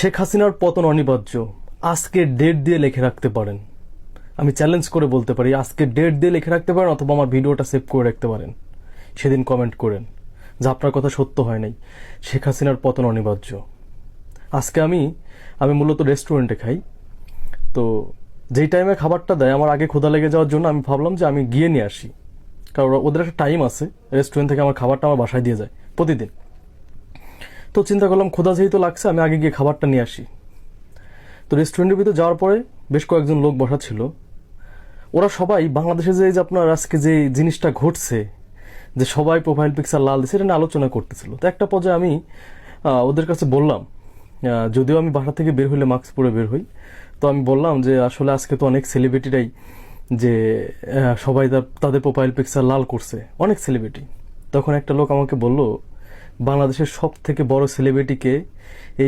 শেখ হাসিনার পতন অনিবার্য, আজকে ডেট দিয়ে লিখে রাখতে পারেন। আমি চ্যালেঞ্জ করে বলতে পারি, আজকে ডেট দিয়ে লিখে রাখতে পারেন, অথবা আমার ভিডিওটা সেভ করে রাখতে পারেন। সেদিন কমেন্ট করেন যে আপনার কথা সত্য হয় নাই, শেখ হাসিনার পতন অনিবার্য। আজকে আমি মূলত রেস্টুরেন্টে খাই, তো যেই টাইমে খাবারটা দেয় আমার আগে ক্ষুধা লেগে যাওয়ার জন্য আমি ভাবলাম যে আমি গিয়ে নিয়ে আসি, কারণ ওদের একটা টাইম আছে, রেস্টুরেন্ট থেকে আমার খাবারটা আমার বাসায় দিয়ে যায় প্রতিদিন। তো চিন্তা করলাম ক্ষুধা যেহেতু লাগছে আমি আগে গিয়ে খাবারটা নিয়ে আসি। তো রেস্টুরেন্টের ভিতরে যাওয়ার পরে বেশ কয়েকজন লোক বসা ছিল, ওরা সবাই বাংলাদেশে যে আপনার আজকে যে জিনিসটা ঘটছে, যে সবাই প্রোফাইল পিকচার লাল দিচ্ছে, এটা নিয়ে আলোচনা করতেছিল। তো একটা পর্যায়ে আমি ওদের কাছে বললাম, যদিও আমি বাসা থেকে বের হইলে মাস্ক পরে বের হই, তো আমি বললাম যে আসলে আজকে তো অনেক সেলিব্রিটিরাই যে সবাই তাদের প্রোফাইল পিকচার লাল করছে, অনেক সেলিব্রিটি। তখন একটা লোক আমাকে বলল, বাংলাদেশের সব থেকে বড় সেলিব্রিটিকে এই